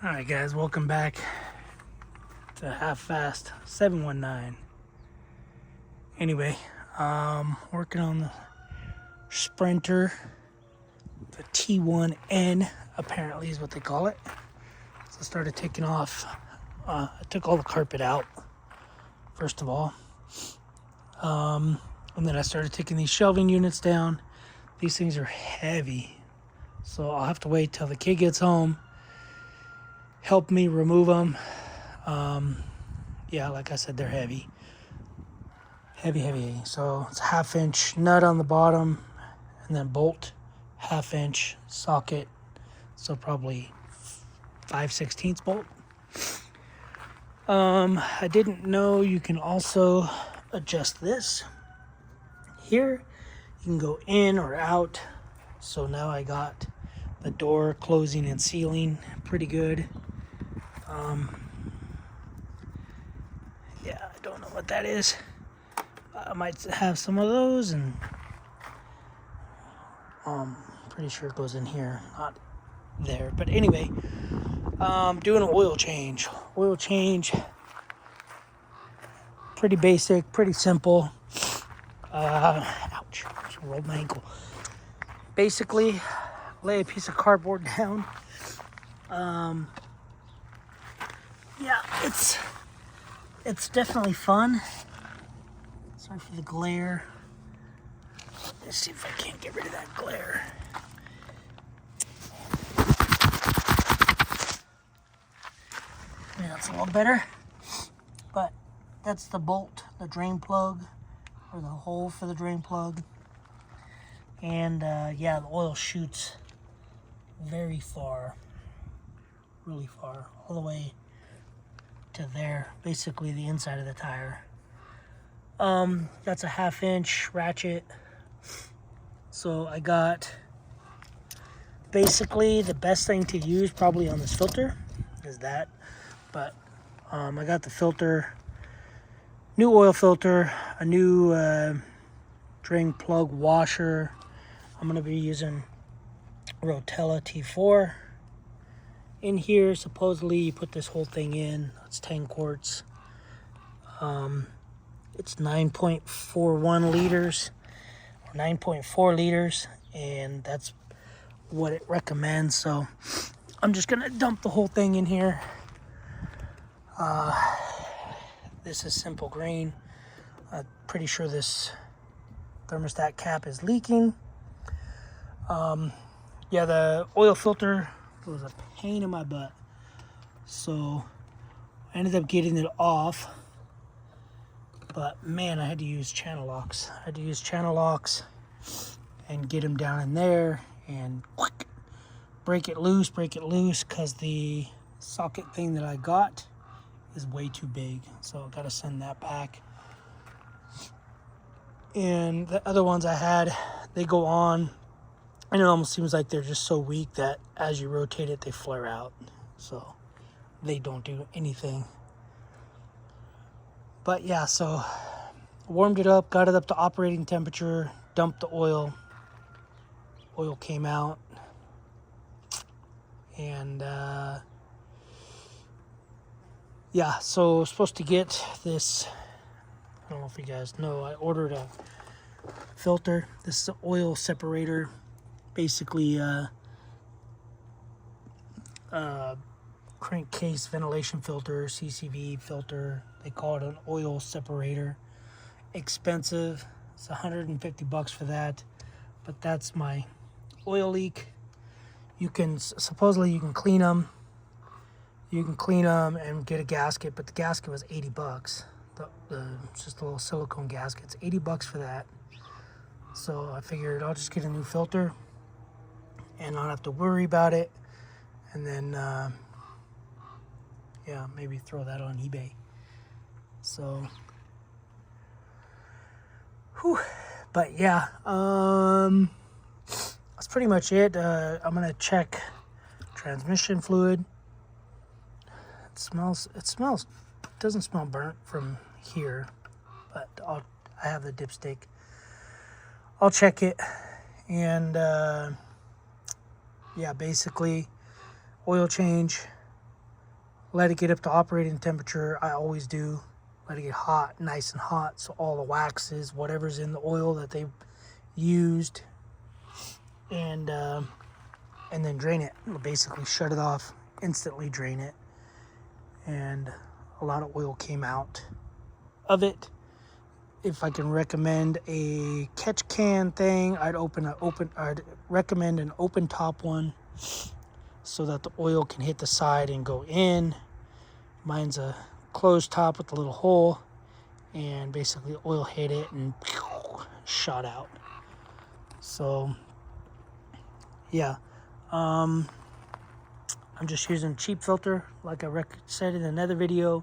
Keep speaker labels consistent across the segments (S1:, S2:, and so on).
S1: Alright guys, welcome back to Half Fast 719. Anyway, working on the Sprinter, the T1N apparently is what they call it. So I started taking off, I took all the carpet out first of all. And then I started taking these shelving units down. These things are heavy, so I'll have to wait till the kid gets home, help me remove them. Yeah, like I said, they're heavy. Heavy. So it's a 1/2 inch nut on the bottom and then bolt, 1/2 inch socket. So probably 5/16 bolt. I didn't know you can also adjust this. Here, you can go in or out. So now I got the door closing and sealing pretty good. Yeah, I don't know what that is. I might have some of those, and pretty sure it goes in here, not there. But anyway, doing an oil change. Pretty basic, pretty simple. Ouch, just rolled my ankle. Basically, lay a piece of cardboard down. Yeah, it's definitely fun. Sorry for the glare. Let's see if I can't get rid of that glare. Yeah, that's a little better. But that's the bolt, the drain plug, or the hole for the drain plug. And yeah, the oil shoots very far, really far, all the way to there, basically the inside of the tire. That's a 1/2 inch ratchet. So I got, basically the best thing to use probably on this filter is that. But I got the filter, new oil filter, a new drain plug washer. I'm going to be using Rotella T4. In here, supposedly you put this whole thing in. It's 10 quarts. It's 9.41 liters, or 9.4 liters, and that's what it recommends. So I'm just gonna dump the whole thing in here. This is simple green. I'm pretty sure this thermostat cap is leaking. Yeah, the oil filter was a pain in my butt, so I ended up getting it off. But man, I had to use channel locks. And get them down in there and break it loose, because the socket thing that I got is way too big. So I gotta send that back. And the other ones I had, they go on, and it almost seems like they're just so weak that as you rotate it, they flare out. So they don't do anything. But yeah, so warmed it up, got it up to operating temperature, dumped the oil. Oil came out. And yeah, so supposed to get this, I don't know if you guys know, I ordered a filter. This is an oil separator. Basically crankcase ventilation filter, CCV filter. They call it an oil separator. Expensive. It's $150 for that. But that's my oil leak. You can supposedly you can clean them. You can clean them and get a gasket, but the gasket was $80. It's just a little silicone gasket. It's $80 for that. So I figured I'll just get a new filter, and I don't have to worry about it. And then yeah, maybe throw that on eBay. So, whew. But yeah, that's pretty much it. I'm gonna check transmission fluid. It doesn't smell burnt from here, but I have the dipstick. I'll check it, and yeah, basically oil change, let it get up to operating temperature. I always do. Let it get hot, nice and hot, so all the waxes, whatever's in the oil that they used, and then drain it. Basically shut it off, instantly drain it, and a lot of oil came out of it. If I can recommend a catch can thing, I'd recommend an open top one so that the oil can hit the side and go in. Mine's a closed top with a little hole, and basically oil hit it and shot out. So yeah, I'm just using a cheap filter, like I said in another video.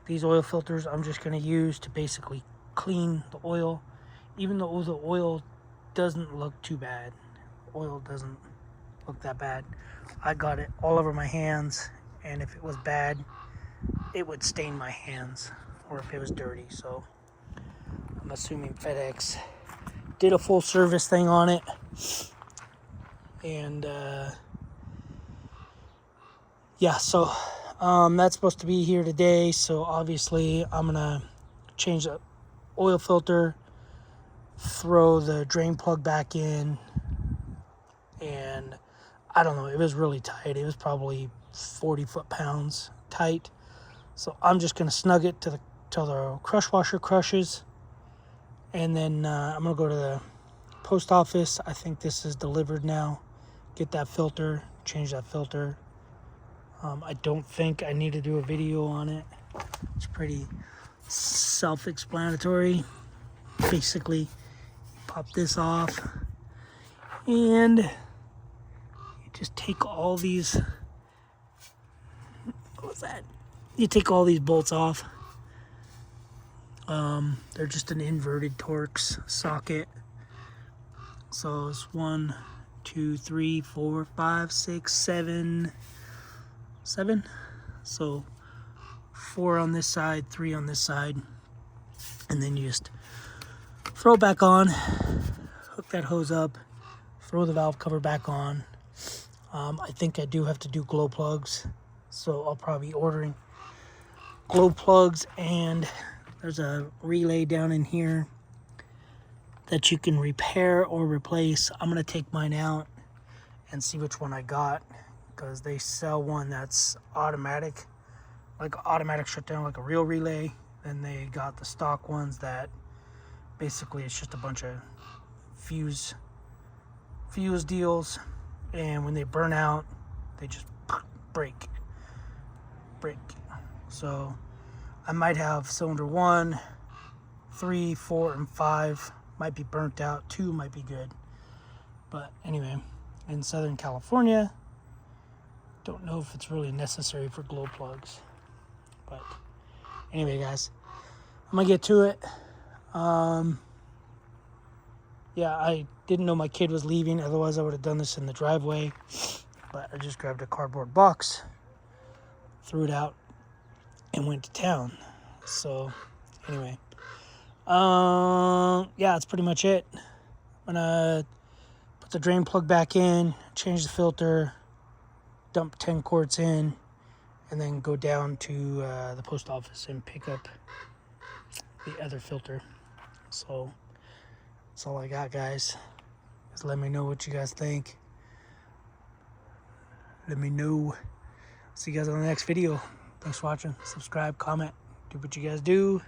S1: These oil filters I'm just going to use to basically clean the oil. Even though the oil doesn't look too bad, oil doesn't look that bad. I got it all over my hands, and if it was bad, it would stain my hands, or if it was dirty. So I'm assuming FedEx did a full service thing on it, and yeah, so that's supposed to be here today. So obviously I'm gonna change the oil filter, throw the drain plug back in, and I don't know, it was really tight. It was probably 40 foot-pounds tight. So I'm just gonna snug it till the crush washer crushes, and then I'm gonna go to the post office. I think this is delivered now. Get that filter, change that filter. I don't think I need to do a video on it. It's pretty self-explanatory. Basically, pop this off, and you just take all these, what's that? You take all these bolts off. They're just an inverted Torx socket. So it's 1, 2, 3, 4, 5, 6, 7. So 4 on this side, 3 on this side, and then you just throw it back on, hook that hose up, throw the valve cover back on. I think I do have to do glow plugs, so I'll probably be ordering glow plugs, and there's a relay down in here that you can repair or replace. I'm gonna take mine out and see which one I got, because they sell one that's automatic, like automatic shutdown, like a real relay. Then they got the stock ones that basically it's just a bunch of fuse deals, and when they burn out, they just break. So I might have cylinder 1, 3, 4, and 5 might be burnt out. 2 might be good. But anyway, in Southern California, don't know if it's really necessary for glow plugs. But anyway, guys, I'm gonna get to it. Yeah, I didn't know my kid was leaving, otherwise I would have done this in the driveway. But I just grabbed a cardboard box, threw it out, and went to town. So anyway, yeah, that's pretty much it. I'm gonna put the drain plug back in, change the filter, dump 10 quarts in, and then go down to the post office and pick up the other filter. So that's all I got, guys. Just let me know what you guys think. Let me know. See you guys on the next video. Thanks for watching. Subscribe, comment, do what you guys do.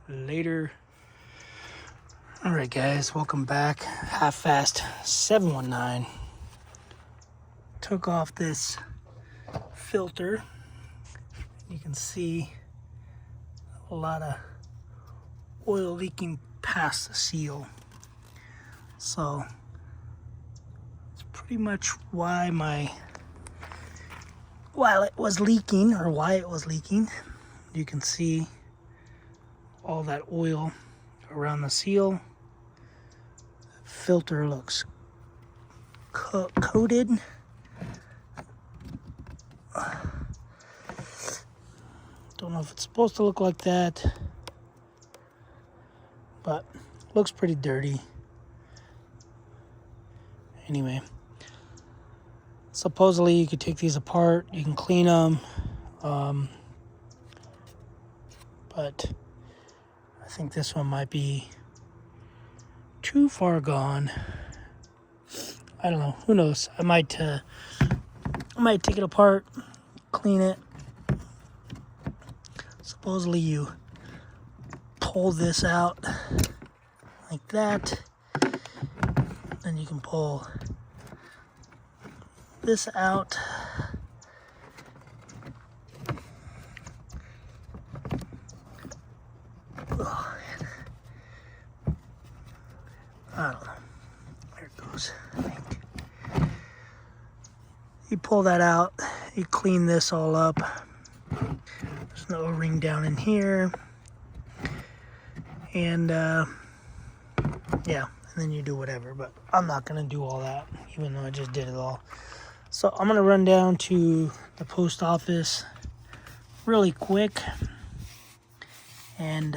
S1: Later. Alright, guys, welcome back. Half-fast 719. Took off this filter. You can see a lot of oil leaking past the seal. So it's pretty much why it was leaking. You can see all that oil around the seal. Filter looks coated. Don't know if it's supposed to look like that, but looks pretty dirty. Anyway, supposedly you could take these apart, you can clean them. But I think this one might be too far gone. I don't know. Who knows? I might take it apart, clean it. Supposedly you pull this out like that. Then you can pull this out. Oh, I don't know. There it goes, I think. You pull that out, you clean this all up. There's no O-ring down in here. And yeah, and then you do whatever, but I'm not gonna do all that, even though I just did it all. So I'm gonna run down to the post office really quick and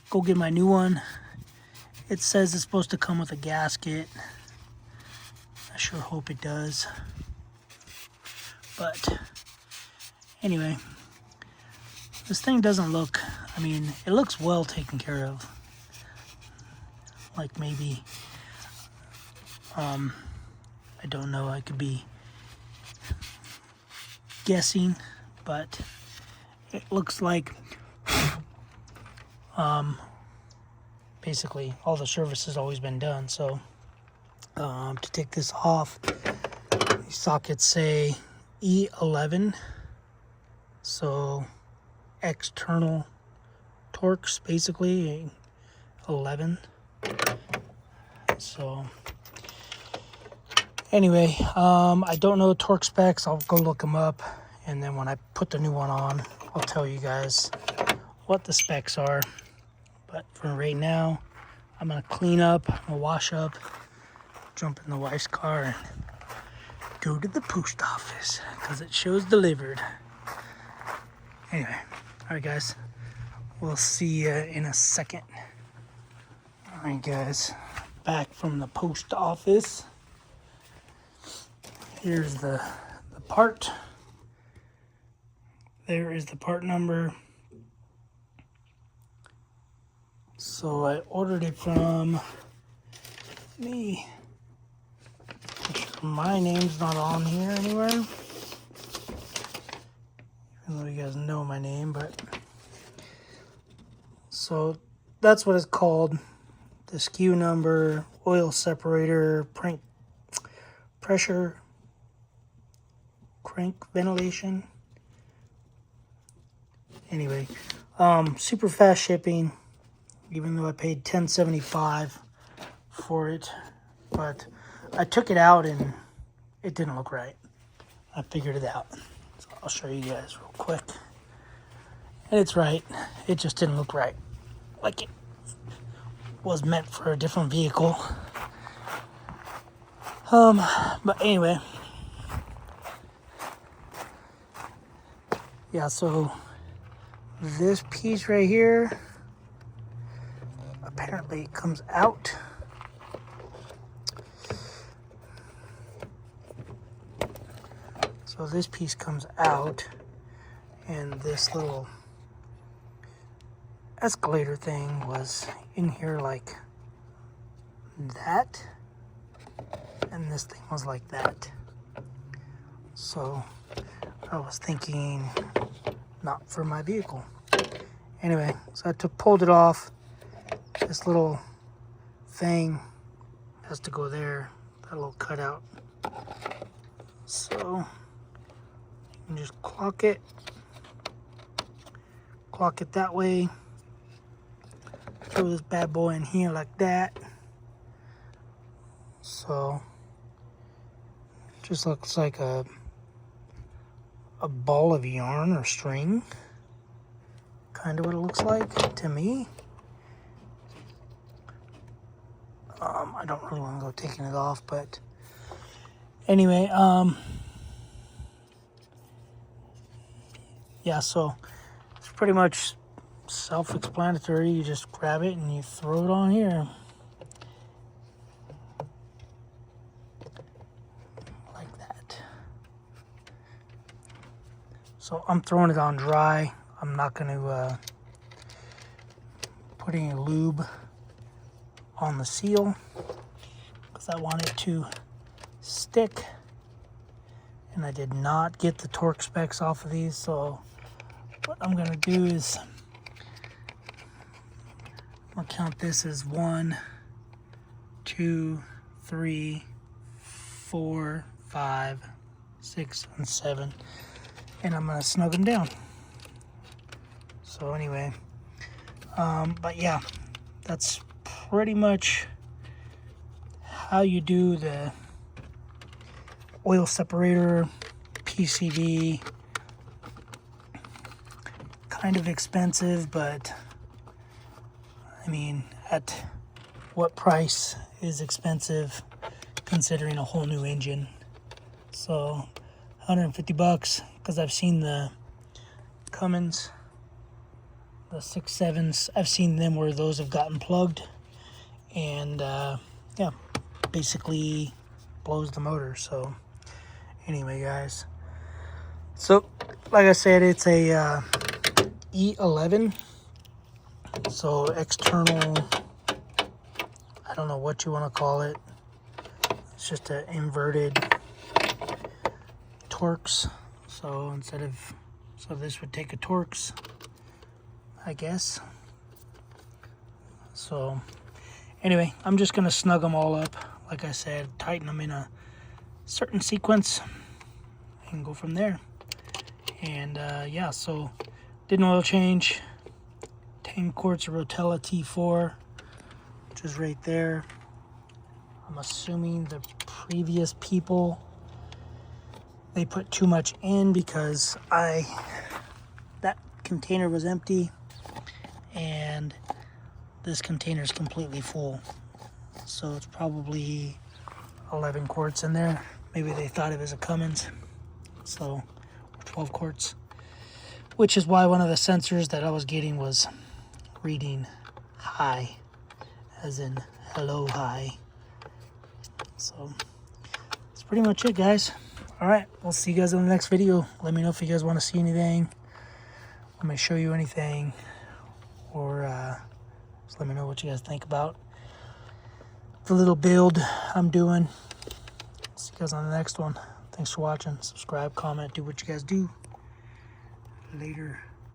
S1: go get my new one. It says it's supposed to come with a gasket. I sure hope it does. But anyway, this thing doesn't look, I mean, it looks well taken care of. Like maybe, I don't know, I could be guessing, but it looks like basically all the service has always been done. So to take this off, these sockets say E11, so external torques, basically 11. So anyway, I don't know torque specs. I'll go look them up, and then when I put the new one on, I'll tell you guys what the specs are. But for right now, I'm gonna clean up, I'm gonna wash up, jump in the wife's car, and go to the post office because it shows delivered. Anyway, all right, guys, we'll see you in a second. All right, guys, back from the post office. Here's the part. There is the part number. So I ordered it from me. My name's not on here anywhere, even though you guys know my name. But so that's what it's called. The SKU number, oil separator, pressure crank ventilation. Anyway, super fast shipping, even though I paid $10.75 for it. But I took it out and it didn't look right. I figured it out. So I'll show you guys real quick. And it's right. It just didn't look right. Like it was meant for a different vehicle. But anyway. Yeah, so this piece right here apparently comes out. So this piece comes out, and this little escalator thing was in here like that, and this thing was like that. So I was thinking not for my vehicle. Anyway, so I pulled it off. This little thing has to go there, that little cutout. So you can just clock it that way. Throw this bad boy in here like that. So it just looks like a ball of yarn or string. Kind of what it looks like to me. I don't really want to go taking it off, but anyway, yeah, so it's pretty much self-explanatory. You just grab it and you throw it on here. Like that. So I'm throwing it on dry. I'm not going to put any lube on the seal because I want it to stick. And I did not get the torque specs off of these, so what I'm going to do is I'm going to count this as 1, 2, 3, 4, 5, 6, and 7, and I'm going to snug them down. So anyway, but yeah, that's pretty much how you do the oil separator, PCV. Kind of expensive, but I mean, at what price is expensive considering a whole new engine? So $150, because I've seen the Cummins, the 6.7s, I've seen them where those have gotten plugged, and yeah, basically blows the motor. So anyway, guys, so like I said, it's a E11, so external, I don't know what you want to call it. It's just an inverted Torx. So instead of, so this would take a Torx, I guess. So anyway, I'm just going to snug them all up. Like I said, tighten them in a certain sequence and go from there. And yeah, so did an oil change, 10 quarts of Rotella T4, which is right there. I'm assuming the previous people, they put too much in because that container was empty and this container is completely full. So it's probably 11 quarts in there. Maybe they thought it was a Cummins. So 12 quarts, which is why one of the sensors that I was getting was reading high, as in hello high. So that's pretty much it, guys. All right, we'll see you guys in the next video. Let me know if you guys want to see anything, let me show you anything, or just let me know what you guys think about the little build I'm doing. See you guys on the next one. Thanks for watching. Subscribe, comment, do what you guys do. Later.